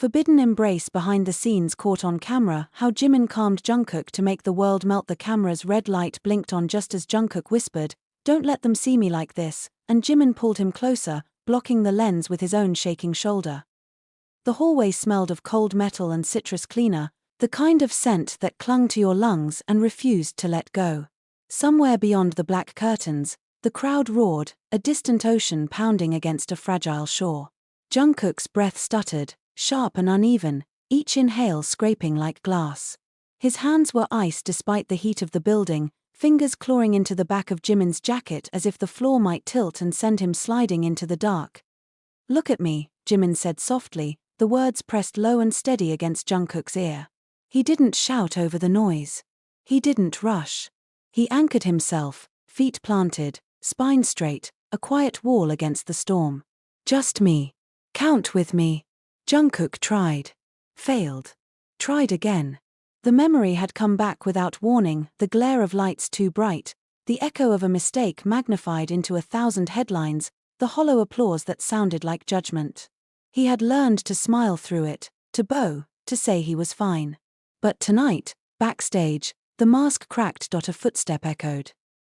forbidden embrace behind the scenes caught on camera how Jimin calmed Jungkook to make the world melt. The camera's red light blinked on just as Jungkook whispered, "Don't let them see me like this," and Jimin pulled him closer, blocking the lens with his own shaking shoulder. The hallway smelled of cold metal and citrus cleaner, the kind of scent that clung to your lungs and refused to let go. Somewhere beyond the black curtains, the crowd roared, a distant ocean pounding against a fragile shore. Jungkook's breath stuttered, sharp and uneven, each inhale scraping like glass. His hands were ice despite the heat of the building, fingers clawing into the back of Jimin's jacket as if the floor might tilt and send him sliding into the dark. "Look at me," Jimin said softly, the words pressed low and steady against Jungkook's ear. He didn't shout over the noise. He didn't rush. He anchored himself, feet planted, spine straight, a quiet wall against the storm. "Just me. Count with me." Jungkook tried. Failed. Tried again. The memory had come back without warning, the glare of lights too bright, the echo of a mistake magnified into 1,000 headlines, the hollow applause that sounded like judgment. He had learned to smile through it, to bow, to say he was fine. But tonight, backstage, the mask cracked. A footstep echoed.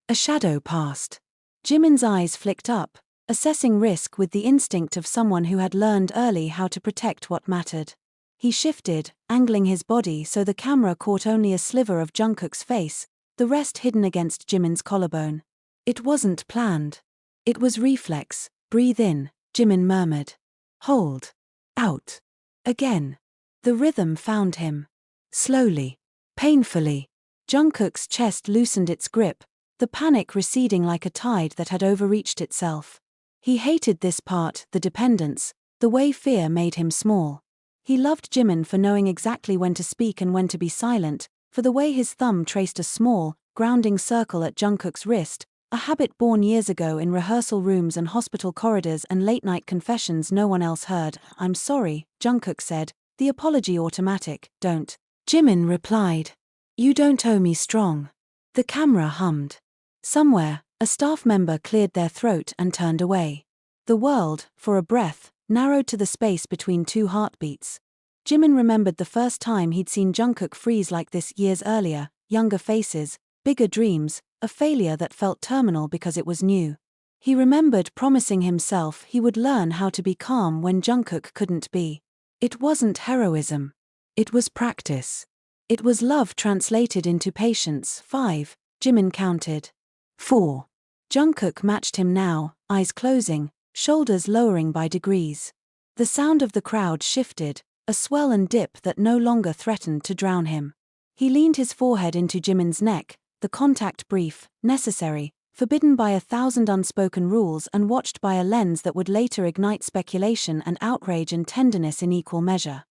A shadow passed. Jimin's eyes flicked up, assessing risk with the instinct of someone who had learned early how to protect what mattered. He shifted, angling his body so the camera caught only a sliver of Jungkook's face, the rest hidden against Jimin's collarbone. It wasn't planned. It was reflex. "Breathe in," Jimin murmured. "Hold. Out." Again. The rhythm found him. Slowly. Painfully. Jungkook's chest loosened its grip, the panic receding like a tide that had overreached itself. He hated this part, the dependence, the way fear made him small. He loved Jimin for knowing exactly when to speak and when to be silent, for the way his thumb traced a small, grounding circle at Jungkook's wrist, a habit born years ago in rehearsal rooms and hospital corridors and late-night confessions no one else heard. "I'm sorry," Jungkook said, the apology automatic. "Don't." Jimin replied. "You don't owe me strong." The camera hummed. Somewhere, a staff member cleared their throat and turned away. The world, for a breath, narrowed to the space between two heartbeats. Jimin remembered the first time he'd seen Jungkook freeze like this years earlier, younger faces, bigger dreams, a failure that felt terminal because it was new. He remembered promising himself he would learn how to be calm when Jungkook couldn't be. It wasn't heroism. It was practice. It was love translated into patience. 5, Jimin counted. 4. Jungkook matched him now, eyes closing, shoulders lowering by degrees. The sound of the crowd shifted, a swell and dip that no longer threatened to drown him. He leaned his forehead into Jimin's neck, the contact brief, necessary, forbidden by 1,000 unspoken rules and watched by a lens that would later ignite speculation and outrage and tenderness in equal measure.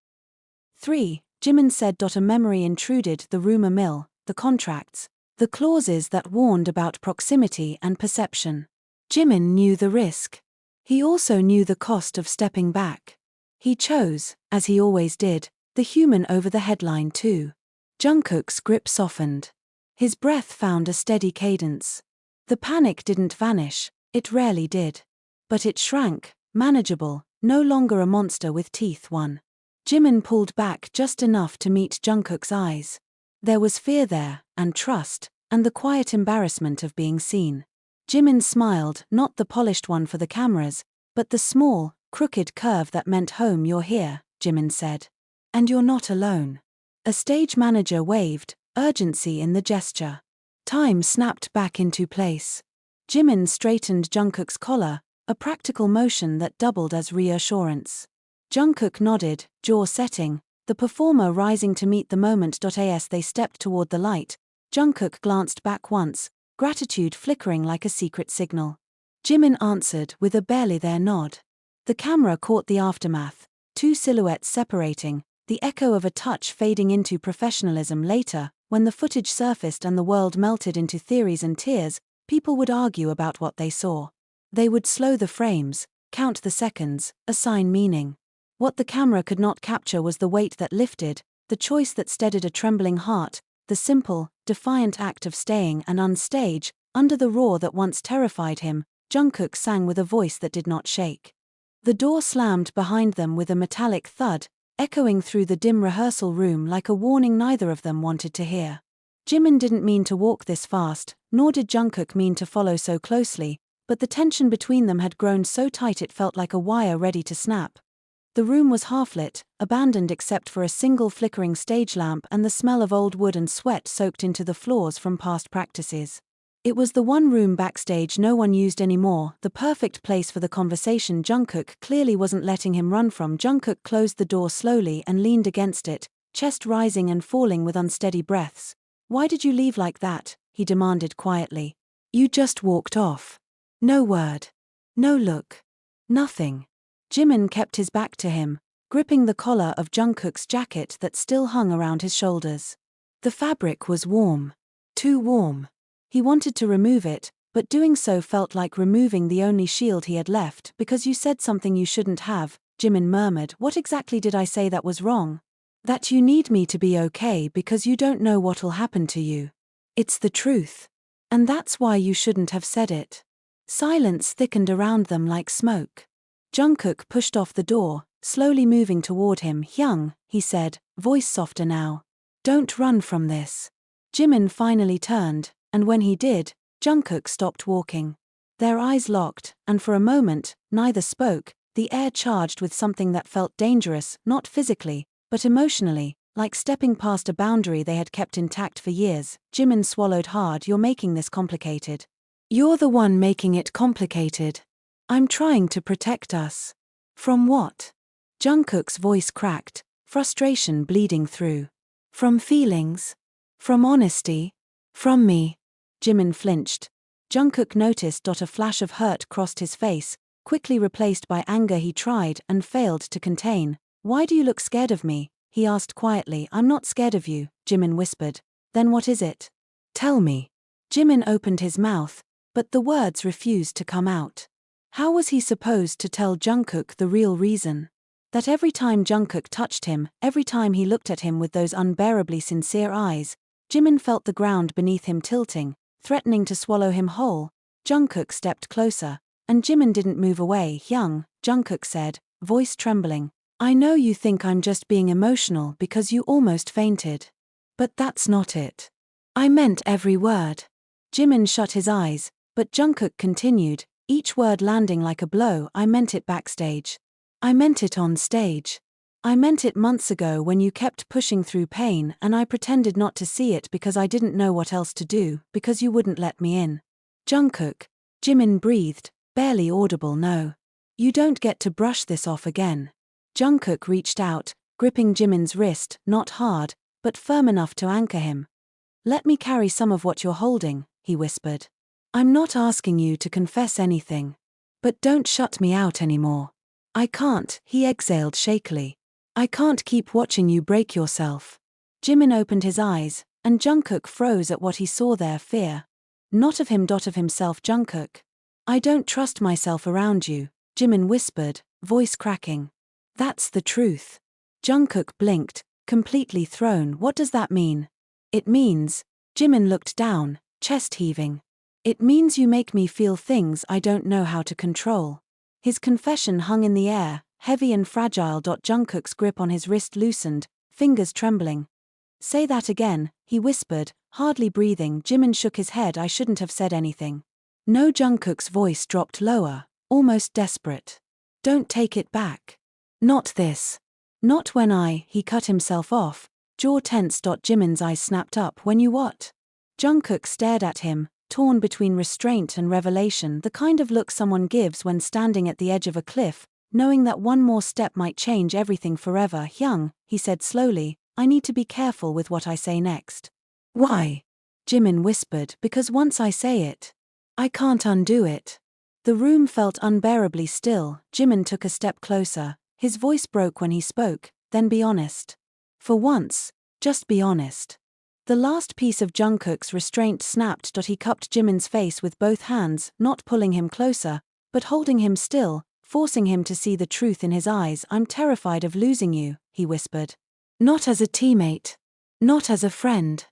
3. Jimin said. A memory intruded, the rumor mill, the contracts, the clauses that warned about proximity and perception. Jimin knew the risk. He also knew the cost of stepping back. He chose, as he always did, the human over the headline too. Jungkook's grip softened. His breath found a steady cadence. The panic didn't vanish, it rarely did. But it shrank, manageable, no longer a monster with teeth. 1. Jimin pulled back just enough to meet Jungkook's eyes. There was fear there, and trust, and the quiet embarrassment of being seen. Jimin smiled, not the polished one for the cameras, but the small, crooked curve that meant home. "You're here," Jimin said. "And you're not alone." A stage manager waved, urgency in the gesture. Time snapped back into place. Jimin straightened Jungkook's collar, a practical motion that doubled as reassurance. Jungkook nodded, jaw setting, the performer rising to meet the moment. As they stepped toward the light, Jungkook glanced back once, gratitude flickering like a secret signal. Jimin answered with a barely there nod. The camera caught the aftermath, two silhouettes separating, the echo of a touch fading into professionalism later. When the footage surfaced and the world melted into theories and tears, people would argue about what they saw. They would slow the frames, count the seconds, assign meaning. What the camera could not capture was the weight that lifted, the choice that steadied a trembling heart, the simple, defiant act of staying and on stage, under the roar that once terrified him. Jungkook sang with a voice that did not shake. The door slammed behind them with a metallic thud, echoing through the dim rehearsal room like a warning neither of them wanted to hear. Jimin didn't mean to walk this fast, nor did Jungkook mean to follow so closely, but the tension between them had grown so tight it felt like a wire ready to snap. The room was half-lit, abandoned except for a single flickering stage lamp and the smell of old wood and sweat soaked into the floors from past practices. It was the one room backstage no one used anymore, the perfect place for the conversation Jungkook clearly wasn't letting him run from. Jungkook closed the door slowly and leaned against it, chest rising and falling with unsteady breaths. "Why did you leave like that?" he demanded quietly. "You just walked off. No word. No look. Nothing." Jimin kept his back to him, gripping the collar of Jungkook's jacket that still hung around his shoulders. The fabric was warm. Too warm. He wanted to remove it, but doing so felt like removing the only shield he had left. "Because you said something you shouldn't have," Jimin murmured. "What exactly did I say that was wrong?" "That you need me to be okay because you don't know what'll happen to you. It's the truth. And that's why you shouldn't have said it." Silence thickened around them like smoke. Jungkook pushed off the door, slowly moving toward him. "Hyung," he said, voice softer now. "Don't run from this." Jimin finally turned, and when he did, Jungkook stopped walking. Their eyes locked, and for a moment, neither spoke, the air charged with something that felt dangerous, not physically, but emotionally, like stepping past a boundary they had kept intact for years. Jimin swallowed hard. "You're making this complicated." "You're the one making it complicated. I'm trying to protect us." "From what?" Jungkook's voice cracked, frustration bleeding through. "From feelings? From honesty? From me?" Jimin flinched. Jungkook noticed a flash of hurt crossed his face, quickly replaced by anger he tried and failed to contain. "Why do you look scared of me?" he asked quietly. "I'm not scared of you," Jimin whispered. "Then what is it? Tell me." Jimin opened his mouth, but the words refused to come out. How was he supposed to tell Jungkook the real reason? That every time Jungkook touched him, every time he looked at him with those unbearably sincere eyes, Jimin felt the ground beneath him tilting, threatening to swallow him whole. Jungkook stepped closer, and Jimin didn't move away. "Hyung," Jungkook said, voice trembling. "I know you think I'm just being emotional because you almost fainted. But that's not it. I meant every word." Jimin shut his eyes, but Jungkook continued, each word landing like a blow. "I meant it backstage. I meant it on stage. I meant it months ago when you kept pushing through pain and I pretended not to see it because I didn't know what else to do, because you wouldn't let me in." "Jungkook," Jimin breathed, barely audible. "No. You don't get to brush this off again." Jungkook reached out, gripping Jimin's wrist, not hard, but firm enough to anchor him. "Let me carry some of what you're holding," he whispered. "I'm not asking you to confess anything. But don't shut me out anymore. I can't," he exhaled shakily. "I can't keep watching you break yourself." Jimin opened his eyes, and Jungkook froze at what he saw there. Fear. Not of him, of himself. "Jungkook. I don't trust myself around you," Jimin whispered, voice cracking. "That's the truth." Jungkook blinked, completely thrown. "What does that mean?" "It means," Jimin looked down, chest heaving. "It means you make me feel things I don't know how to control." His confession hung in the air, heavy and fragile. Jungkook's grip on his wrist loosened, fingers trembling. "Say that again," he whispered, hardly breathing. Jimin shook his head. "I shouldn't have said anything." "No." Jungkook's voice dropped lower, almost desperate. "Don't take it back. Not this. Not when He cut himself off, jaw tensed. Jimin's eyes snapped up. "When you what?" Jungkook stared at him, torn between restraint and revelation, the kind of look someone gives when standing at the edge of a cliff, knowing that one more step might change everything forever. "Hyung," he said slowly, "I need to be careful with what I say next." "Why?" Jimin whispered. "Because once I say it, I can't undo it." The room felt unbearably still. Jimin took a step closer. His voice broke when he spoke. "Then be honest. For once, just be honest." The last piece of Jungkook's restraint snapped. He cupped Jimin's face with both hands, not pulling him closer, but holding him still, forcing him to see the truth in his eyes. "I'm terrified of losing you," he whispered. "Not as a teammate. Not as a friend.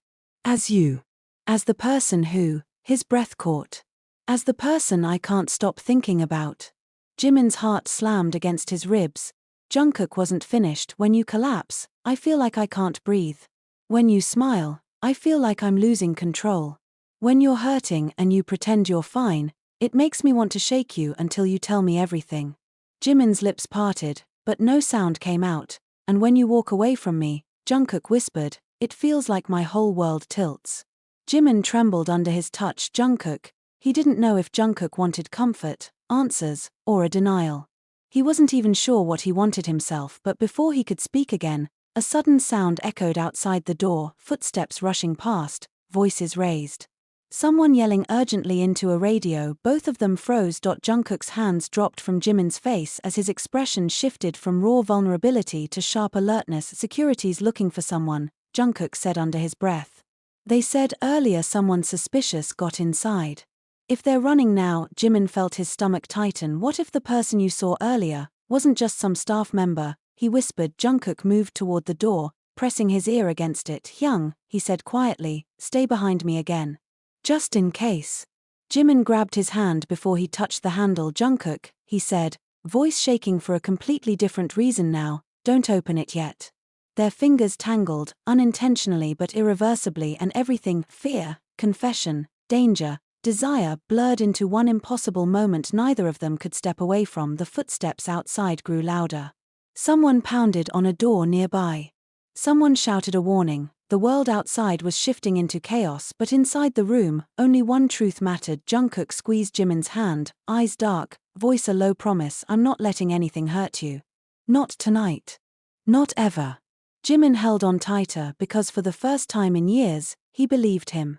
As you. As the person who," his breath caught. "As the person I can't stop thinking about." Jimin's heart slammed against his ribs. Jungkook wasn't finished. When you collapse, I feel like I can't breathe. When you smile, I feel like I'm losing control. When you're hurting and you pretend you're fine, it makes me want to shake you until you tell me everything. Jimin's lips parted, but no sound came out, and when you walk away from me, Jungkook whispered, it feels like my whole world tilts. Jimin trembled under his touch. Jungkook, he didn't know if Jungkook wanted comfort, answers, or a denial. He wasn't even sure what he wanted himself, but before he could speak again, a sudden sound echoed outside the door, footsteps rushing past, voices raised. Someone yelling urgently into a radio. Both of them froze. Jungkook's hands dropped from Jimin's face as his expression shifted from raw vulnerability to sharp alertness. Security's looking for someone, Jungkook said under his breath. They said earlier someone suspicious got inside. If they're running now, Jimin felt his stomach tighten. What if the person you saw earlier wasn't just some staff member? He whispered. Jungkook moved toward the door, pressing his ear against it. Hyung, he said quietly, stay behind me again. Just in case. Jimin grabbed his hand before he touched the handle. Jungkook, he said, voice shaking for a completely different reason now, don't open it yet. Their fingers tangled, unintentionally but irreversibly, and everything, fear, confession, danger, desire, blurred into one impossible moment neither of them could step away from. The footsteps outside grew louder. Someone pounded on a door nearby. Someone shouted a warning. The world outside was shifting into chaos, but inside the room, only one truth mattered. Jungkook squeezed Jimin's hand, eyes dark, voice a low promise. I'm not letting anything hurt you. Not tonight. Not ever. Jimin held on tighter because for the first time in years, he believed him.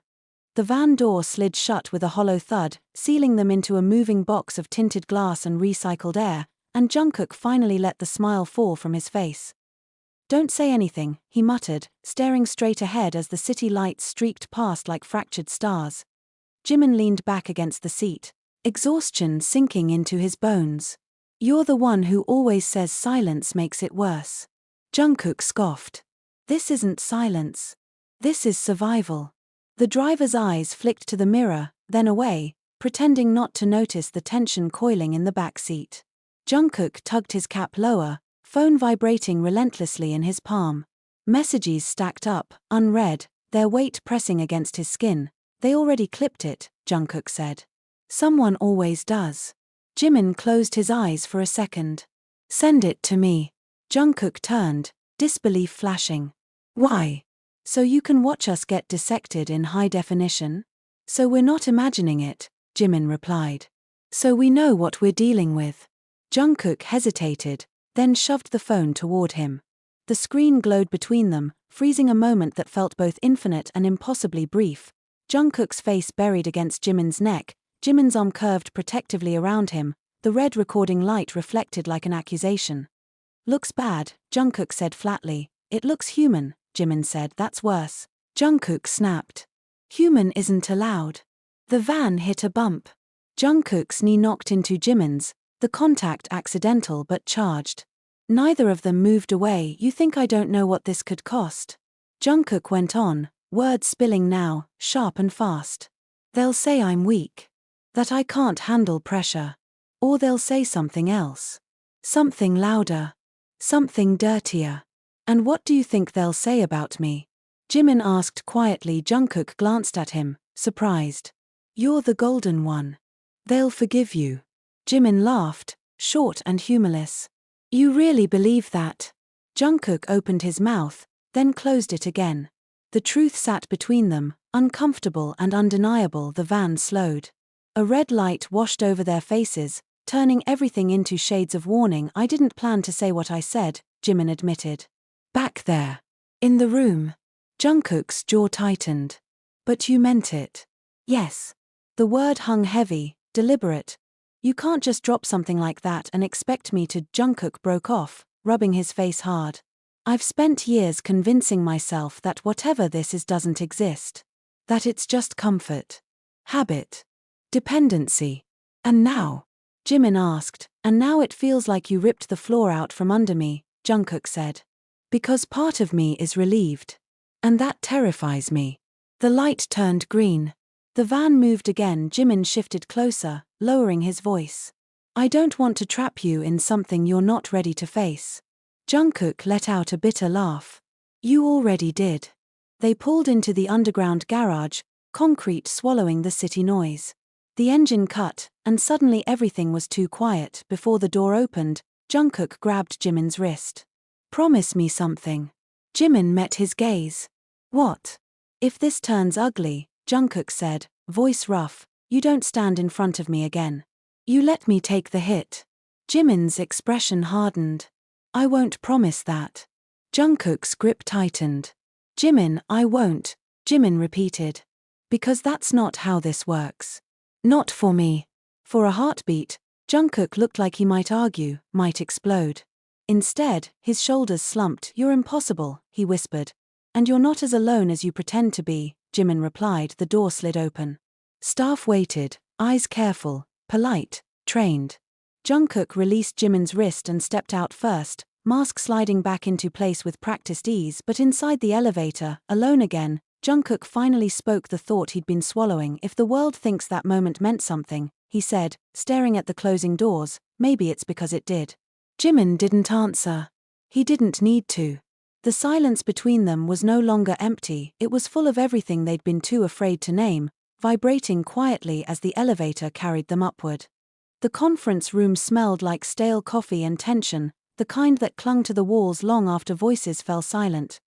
The van door slid shut with a hollow thud, sealing them into a moving box of tinted glass and recycled air, and Jungkook finally let the smile fall from his face. Don't say anything, he muttered, staring straight ahead as the city lights streaked past like fractured stars. Jimin leaned back against the seat, exhaustion sinking into his bones. You're the one who always says silence makes it worse. Jungkook scoffed. This isn't silence. This is survival. The driver's eyes flicked to the mirror, then away, pretending not to notice the tension coiling in the back seat. Jungkook tugged his cap lower, phone vibrating relentlessly in his palm. Messages stacked up, unread, their weight pressing against his skin. They already clipped it, Jungkook said. Someone always does. Jimin closed his eyes for a second. Send it to me. Jungkook turned, disbelief flashing. Why? So you can watch us get dissected in high definition? So we're not imagining it, Jimin replied. So we know what we're dealing with. Jungkook hesitated, then shoved the phone toward him. The screen glowed between them, freezing a moment that felt both infinite and impossibly brief. Jungkook's face buried against Jimin's neck, Jimin's arm curved protectively around him, the red recording light reflected like an accusation. Looks bad, Jungkook said flatly. It looks human, Jimin said. That's worse. Jungkook snapped. Human isn't allowed. The van hit a bump. Jungkook's knee knocked into Jimin's, the contact accidental but charged. Neither of them moved away. You think I don't know what this could cost? Jungkook went on, words spilling now, sharp and fast. They'll say I'm weak. That I can't handle pressure. Or they'll say something else. Something louder. Something dirtier. And what do you think they'll say about me? Jimin asked quietly. Jungkook glanced at him, surprised. You're the golden one. They'll forgive you. Jimin laughed, short and humorless. You really believe that? Jungkook opened his mouth, then closed it again. The truth sat between them, uncomfortable and undeniable. The van slowed. A red light washed over their faces, turning everything into shades of warning. I didn't plan to say what I said, Jimin admitted. Back there. In the room. Jungkook's jaw tightened. But you meant it. Yes. The word hung heavy, deliberate. You can't just drop something like that and expect me to. Jungkook broke off, rubbing his face hard. I've spent years convincing myself that whatever this is doesn't exist. That it's just comfort. Habit. Dependency. And now? Jimin asked, and now it feels like you ripped the floor out from under me, Jungkook said. Because part of me is relieved. And that terrifies me. The light turned green. The van moved again. Jimin shifted closer, lowering his voice. I don't want to trap you in something you're not ready to face. Jungkook let out a bitter laugh. You already did. They pulled into the underground garage, concrete swallowing the city noise. The engine cut, and suddenly everything was too quiet. Before the door opened, Jungkook grabbed Jimin's wrist. Promise me something. Jimin met his gaze. What? If this turns ugly, Jungkook said, voice rough, you don't stand in front of me again. You let me take the hit. Jimin's expression hardened. I won't promise that. Jungkook's grip tightened. Jimin, I won't, Jimin repeated. Because that's not how this works. Not for me. For a heartbeat, Jungkook looked like he might argue, might explode. Instead, his shoulders slumped. You're impossible, he whispered. And you're not as alone as you pretend to be, Jimin replied. The door slid open. Staff waited, eyes careful, polite, trained. Jungkook released Jimin's wrist and stepped out first, mask sliding back into place with practiced ease. But inside the elevator, alone again, Jungkook finally spoke the thought he'd been swallowing. If the world thinks that moment meant something, he said, staring at the closing doors, maybe it's because it did. Jimin didn't answer. He didn't need to. The silence between them was no longer empty, it was full of everything they'd been too afraid to name, vibrating quietly as the elevator carried them upward. The conference room smelled like stale coffee and tension, the kind that clung to the walls long after voices fell silent.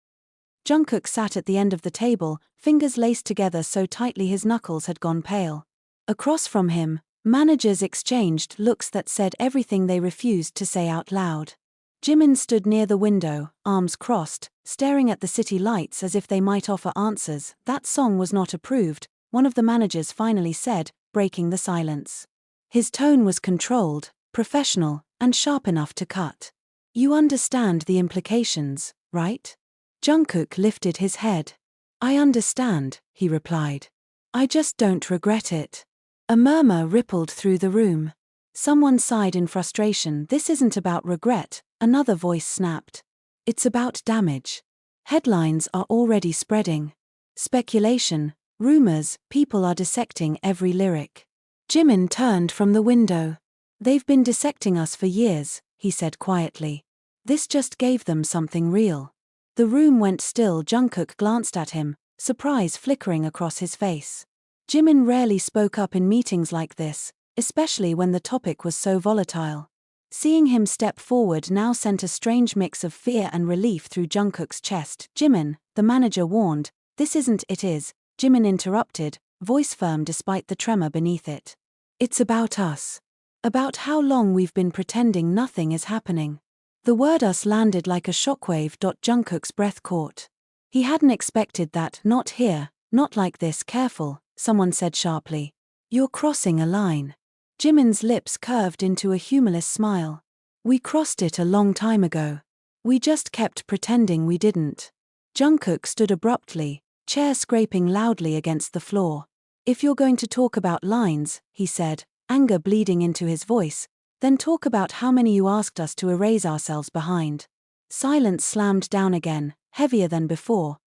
Jungkook sat at the end of the table, fingers laced together so tightly his knuckles had gone pale. Across from him, managers exchanged looks that said everything they refused to say out loud. Jimin stood near the window, arms crossed, staring at the city lights as if they might offer answers. That song was not approved, one of the managers finally said, breaking the silence. His tone was controlled, professional, and sharp enough to cut. You understand the implications, right? Jungkook lifted his head. I understand, he replied. I just don't regret it. A murmur rippled through the room. Someone sighed in frustration. This isn't about regret, another voice snapped. It's about damage. Headlines are already spreading. Speculation, rumors, people are dissecting every lyric. Jimin turned from the window. They've been dissecting us for years, he said quietly. This just gave them something real. The room went still. Jungkook glanced at him, surprise flickering across his face. Jimin rarely spoke up in meetings like this, especially when the topic was so volatile. Seeing him step forward now sent a strange mix of fear and relief through Jungkook's chest. Jimin, the manager warned, this isn't it is, Jimin interrupted, voice firm despite the tremor beneath it. It's about us. About how long we've been pretending nothing is happening. The word us landed like a shockwave. Jungkook's breath caught. He hadn't expected that. Not here, not like this. Careful, someone said sharply. You're crossing a line. Jimin's lips curved into a humorless smile. We crossed it a long time ago. We just kept pretending we didn't. Jungkook stood abruptly, chair scraping loudly against the floor. If you're going to talk about lines, he said, anger bleeding into his voice, then talk about how many you asked us to erase ourselves behind. Silence slammed down again, heavier than before.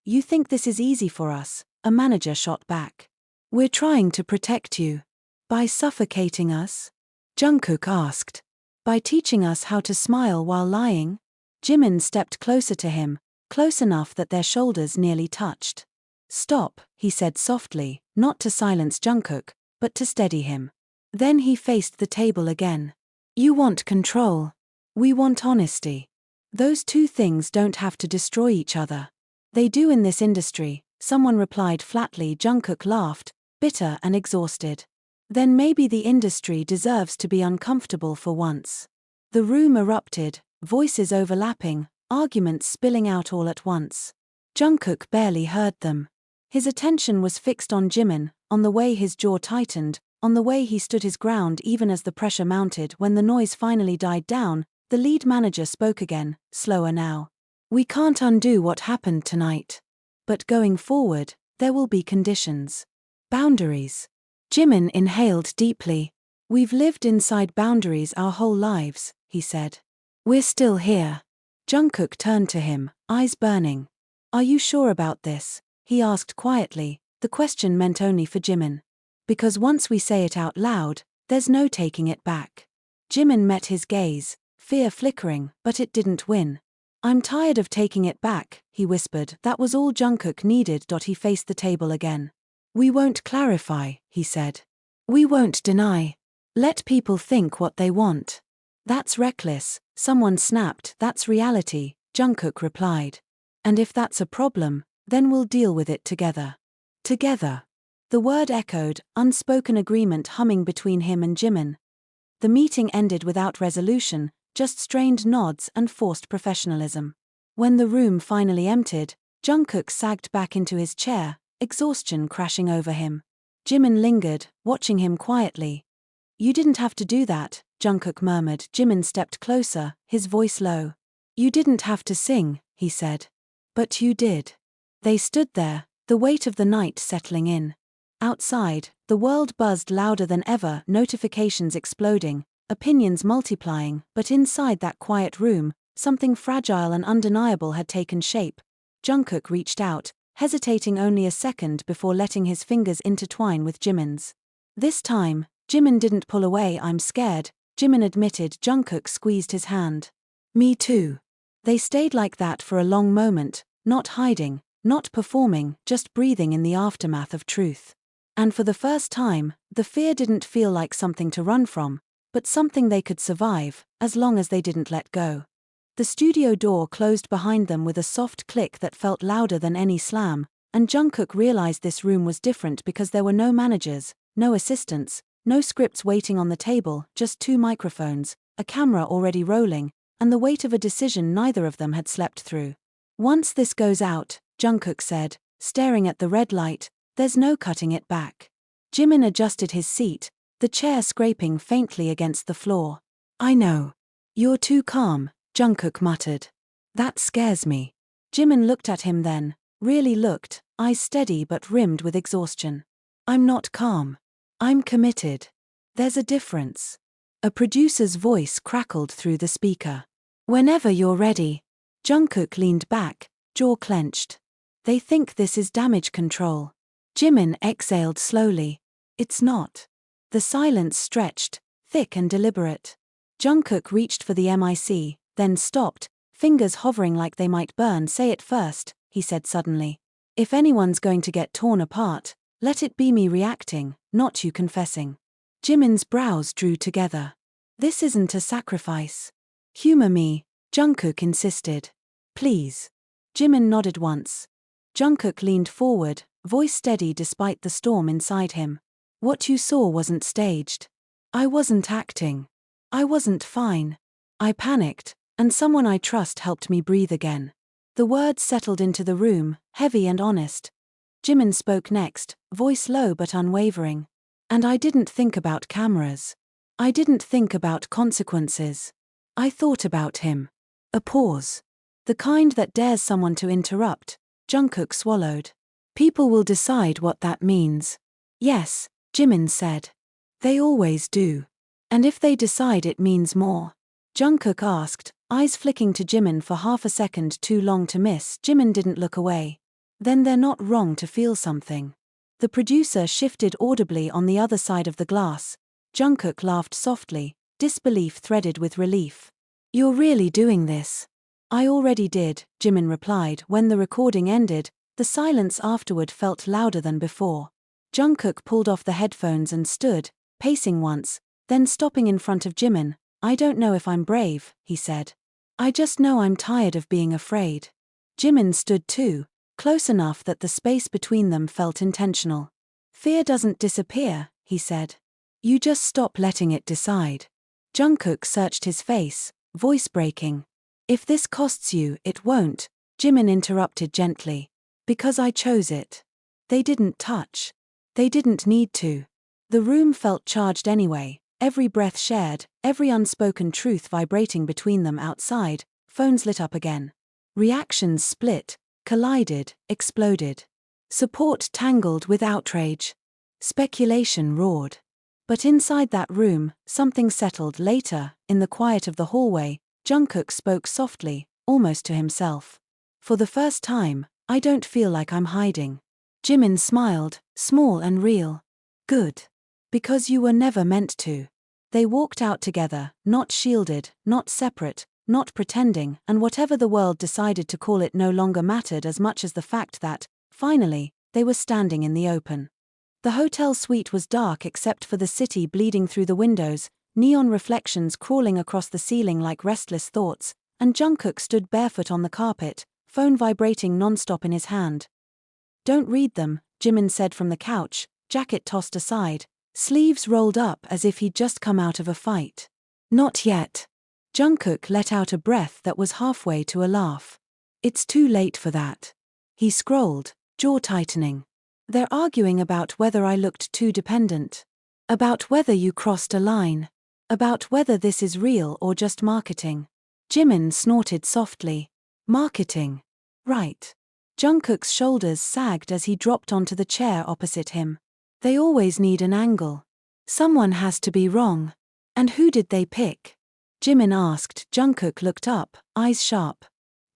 You think this is easy for us? A manager shot back. We're trying to protect you. By suffocating us? Jungkook asked. By teaching us how to smile while lying? Jimin stepped closer to him, close enough that their shoulders nearly touched. Stop, he said softly, not to silence Jungkook, but to steady him. Then he faced the table again. You want control. We want honesty. Those two things don't have to destroy each other. They do in this industry, someone replied flatly. Jungkook laughed, bitter and exhausted. Then maybe the industry deserves to be uncomfortable for once. The room erupted, voices overlapping, arguments spilling out all at once. Jungkook barely heard them. His attention was fixed on Jimin, on the way his jaw tightened, on the way he stood his ground even as the pressure mounted. When the noise finally died down, the lead manager spoke again, slower now. We can't undo what happened tonight. But going forward, there will be conditions. Boundaries. Jimin inhaled deeply. We've lived inside boundaries our whole lives, he said. We're still here. Jungkook turned to him, eyes burning. Are you sure about this? He asked quietly, the question meant only for Jimin. Because once we say it out loud, there's no taking it back. Jimin met his gaze, fear flickering, but it didn't win. I'm tired of taking it back, he whispered. That was all Jungkook needed. He faced the table again. We won't clarify, he said. We won't deny. Let people think what they want. That's reckless, someone snapped. That's reality, Jungkook replied. And if that's a problem, then we'll deal with it together. Together. The word echoed, unspoken agreement humming between him and Jimin. The meeting ended without resolution, just strained nods and forced professionalism. When the room finally emptied, Jungkook sagged back into his chair, exhaustion crashing over him. Jimin lingered, watching him quietly. You didn't have to do that, Jungkook murmured. Jimin stepped closer, his voice low. You didn't have to sing, he said. But you did. They stood there, the weight of the night settling in. Outside, the world buzzed louder than ever, notifications exploding, opinions multiplying, but inside that quiet room, something fragile and undeniable had taken shape. Jungkook reached out, hesitating only a second before letting his fingers intertwine with Jimin's. This time, Jimin didn't pull away. I'm scared, Jimin admitted. Jungkook squeezed his hand. Me too. They stayed like that for a long moment, not hiding, not performing, just breathing in the aftermath of truth. And for the first time, the fear didn't feel like something to run from, but something they could survive, as long as they didn't let go. The studio door closed behind them with a soft click that felt louder than any slam, and Jungkook realized this room was different because there were no managers, no assistants, no scripts waiting on the table, just two microphones, a camera already rolling, and the weight of a decision neither of them had slept through. Once this goes out, Jungkook said, staring at the red light, there's no cutting it back. Jimin adjusted his seat, the chair scraping faintly against the floor. I know. You're too calm, Jungkook muttered. That scares me. Jimin looked at him then, really looked, eyes steady but rimmed with exhaustion. I'm not calm. I'm committed. There's a difference. A producer's voice crackled through the speaker. Whenever you're ready. Jungkook leaned back, jaw clenched. They think this is damage control. Jimin exhaled slowly. It's not. The silence stretched, thick and deliberate. Jungkook reached for the mic, then stopped, fingers hovering like they might burn. Say it first, he said suddenly. If anyone's going to get torn apart, let it be me reacting, not you confessing. Jimin's brows drew together. This isn't a sacrifice. Humor me, Jungkook insisted. Please. Jimin nodded once. Jungkook leaned forward, voice steady despite the storm inside him. What you saw wasn't staged. I wasn't acting. I wasn't fine. I panicked, and someone I trust helped me breathe again. The words settled into the room, heavy and honest. Jimin spoke next, voice low but unwavering. And I didn't think about cameras. I didn't think about consequences. I thought about him. A pause. The kind that dares someone to interrupt. Jungkook swallowed. People will decide what that means. Yes, Jimin said. They always do. And if they decide it means more? Jungkook asked, eyes flicking to Jimin for half a second too long to miss. Jimin didn't look away. Then they're not wrong to feel something. The producer shifted audibly on the other side of the glass. Jungkook laughed softly, disbelief threaded with relief. You're really doing this? I already did, Jimin replied. When the recording ended, the silence afterward felt louder than before. Jungkook pulled off the headphones and stood, pacing once, then stopping in front of Jimin. I don't know if I'm brave, he said. I just know I'm tired of being afraid. Jimin stood too, close enough that the space between them felt intentional. Fear doesn't disappear, he said. You just stop letting it decide. Jungkook searched his face, voice breaking. If this costs you, it won't, Jimin interrupted gently. Because I chose it. They didn't touch. They didn't need to. The room felt charged anyway, every breath shared, every unspoken truth vibrating between them. Outside, phones lit up again. Reactions split, collided, exploded. Support tangled with outrage. Speculation roared. But inside that room, something settled. Later, in the quiet of the hallway, Jungkook spoke softly, almost to himself. For the first time, I don't feel like I'm hiding. Jimin smiled, small and real. Good. Because you were never meant to. They walked out together, not shielded, not separate, not pretending, and whatever the world decided to call it no longer mattered as much as the fact that, finally, they were standing in the open. The hotel suite was dark except for the city bleeding through the windows, neon reflections crawling across the ceiling like restless thoughts, and Jungkook stood barefoot on the carpet, phone vibrating non-stop in his hand. "Don't read them," Jimin said from the couch, jacket tossed aside, sleeves rolled up as if he'd just come out of a fight. "Not yet." Jungkook let out a breath that was halfway to a laugh. "It's too late for that." He scrolled, jaw tightening. "They're arguing about whether I looked too dependent. About whether you crossed a line. About whether this is real or just marketing." Jimin snorted softly. "Marketing. Right." Jungkook's shoulders sagged as he dropped onto the chair opposite him. "They always need an angle. Someone has to be wrong. And who did they pick?" Jimin asked. Jungkook looked up, eyes sharp.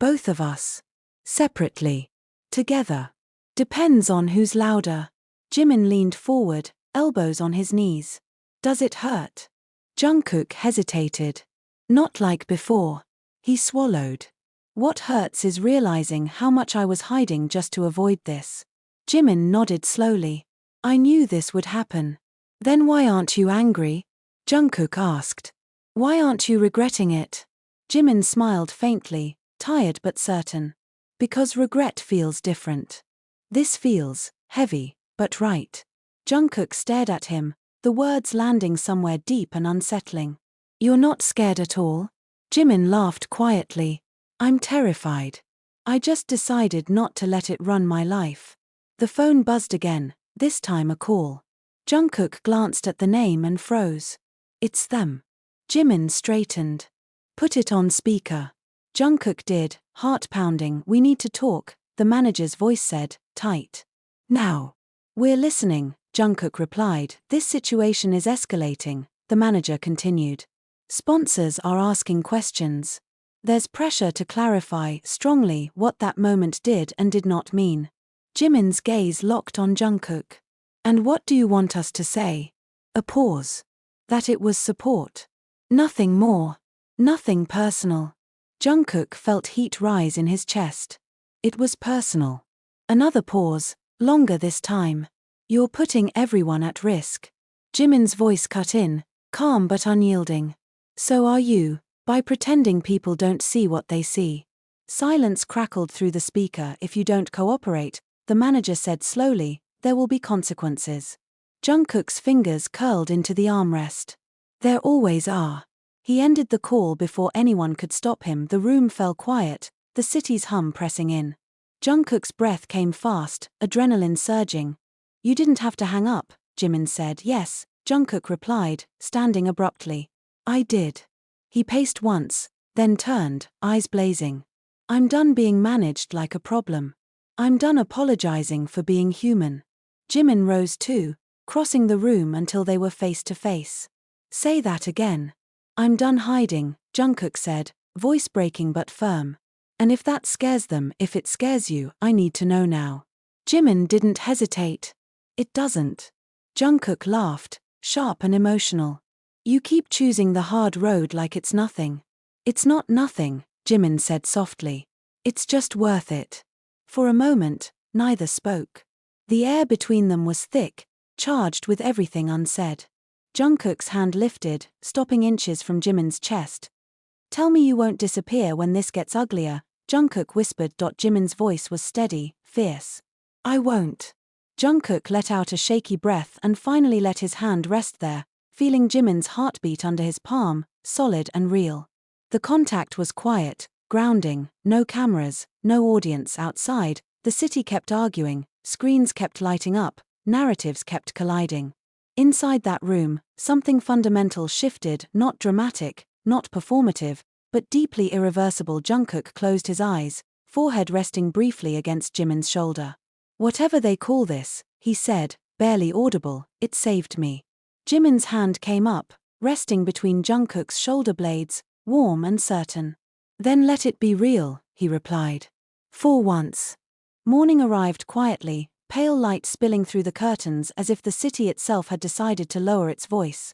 "Both of us. Separately. Together. Depends on who's louder." Jimin leaned forward, elbows on his knees. "Does it hurt?" Jungkook hesitated. "Not like before." He swallowed. "What hurts is realizing how much I was hiding just to avoid this." Jimin nodded slowly. "I knew this would happen." "Then why aren't you angry?" Jungkook asked. "Why aren't you regretting it?" Jimin smiled faintly, tired but certain. "Because regret feels different. This feels heavy, but right." Jungkook stared at him, the words landing somewhere deep and unsettling. "You're not scared at all?" Jimin laughed quietly. "I'm terrified. I just decided not to let it run my life." The phone buzzed again, this time a call. Jungkook glanced at the name and froze. "It's them." Jimin straightened. "Put it on speaker." Jungkook did, heart pounding. "We need to talk," the manager's voice said, tight. "Now." "We're listening," Jungkook replied. "This situation is escalating," the manager continued. "Sponsors are asking questions. There's pressure to clarify strongly what that moment did and did not mean." Jimin's gaze locked on Jungkook. "And what do you want us to say?" A pause. "That it was support. Nothing more. Nothing personal." Jungkook felt heat rise in his chest. "It was personal." Another pause, longer this time. "You're putting everyone at risk." Jimin's voice cut in, calm but unyielding. "So are you, by pretending people don't see what they see." Silence crackled through the speaker. "If you don't cooperate," the manager said slowly, "there will be consequences." Jungkook's fingers curled into the armrest. "There always are." He ended the call before anyone could stop him. The room fell quiet, the city's hum pressing in. Jungkook's breath came fast, adrenaline surging. "You didn't have to hang up," Jimin said. "Yes," Jungkook replied, standing abruptly. "I did." He paced once, then turned, eyes blazing. "I'm done being managed like a problem. I'm done apologizing for being human." Jimin rose too, crossing the room until they were face to face. "Say that again." "I'm done hiding," Jungkook said, voice breaking but firm. "And if that scares them, if it scares you, I need to know now." Jimin didn't hesitate. "It doesn't." Jungkook laughed, sharp and emotional. "You keep choosing the hard road like it's nothing." "It's not nothing," Jimin said softly. "It's just worth it." For a moment, neither spoke. The air between them was thick, charged with everything unsaid. Jungkook's hand lifted, stopping inches from Jimin's chest. "Tell me you won't disappear when this gets uglier," Jungkook whispered. Jimin's voice was steady, fierce. "I won't." Jungkook let out a shaky breath and finally let his hand rest there, feeling Jimin's heartbeat under his palm, solid and real. The contact was quiet, grounding, no cameras, no audience outside. The city kept arguing, screens kept lighting up, narratives kept colliding. Inside that room, something fundamental shifted, not dramatic, not performative, but deeply irreversible. Jungkook closed his eyes, forehead resting briefly against Jimin's shoulder. "Whatever they call this," he said, barely audible, "it saved me." Jimin's hand came up, resting between Jungkook's shoulder blades, warm and certain. "Then let it be real," he replied. "For once." Morning arrived quietly, pale light spilling through the curtains as if the city itself had decided to lower its voice.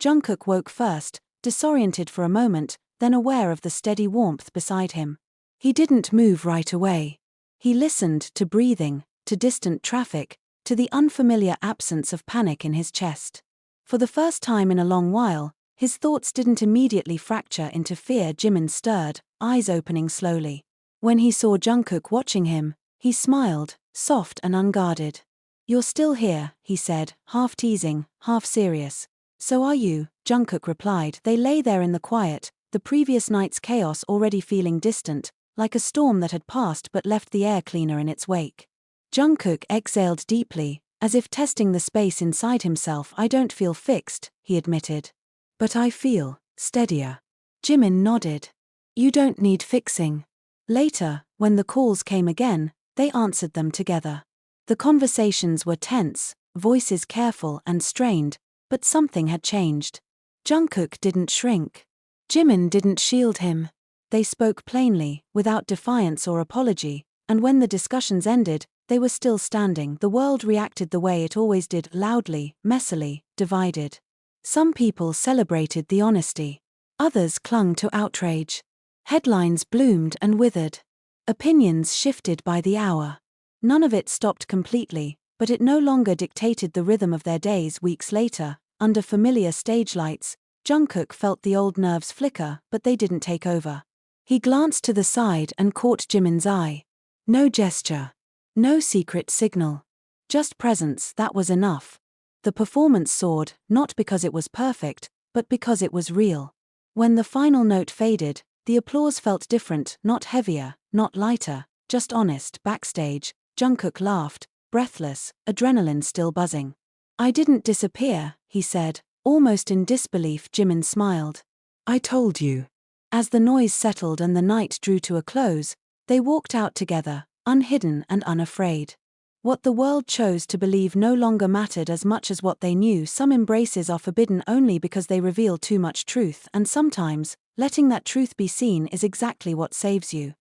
Jungkook woke first, disoriented for a moment, then aware of the steady warmth beside him. He didn't move right away. He listened to breathing, to distant traffic, to the unfamiliar absence of panic in his chest. For the first time in a long while, his thoughts didn't immediately fracture into fear. Jimin stirred, eyes opening slowly. When he saw Jungkook watching him, he smiled, soft and unguarded. "You're still here," he said, half teasing, half serious. "So are you," Jungkook replied. They lay there in the quiet, the previous night's chaos already feeling distant, like a storm that had passed but left the air cleaner in its wake. Jungkook exhaled deeply, as if testing the space inside himself. "I don't feel fixed," he admitted. "But I feel steadier." Jimin nodded. "You don't need fixing." Later, when the calls came again, they answered them together. The conversations were tense, voices careful and strained, but something had changed. Jungkook didn't shrink. Jimin didn't shield him. They spoke plainly, without defiance or apology, and when the discussions ended, they were still standing. The world reacted the way it always did, loudly, messily, divided. Some people celebrated the honesty. Others clung to outrage. Headlines bloomed and withered. Opinions shifted by the hour. None of it stopped completely, but it no longer dictated the rhythm of their days. Weeks later, under familiar stage lights, Jungkook felt the old nerves flicker, but they didn't take over. He glanced to the side and caught Jimin's eye. No gesture. No secret signal. Just presence. That was enough. The performance soared, not because it was perfect, but because it was real. When the final note faded, the applause felt different, not heavier, not lighter, just honest. Backstage, Jungkook laughed, breathless, adrenaline still buzzing. "I didn't disappear," he said, almost in disbelief. Jimin smiled. "I told you." As the noise settled and the night drew to a close, they walked out together, unhidden and unafraid. What the world chose to believe no longer mattered as much as what they knew. Some embraces are forbidden only because they reveal too much truth, and sometimes, letting that truth be seen is exactly what saves you.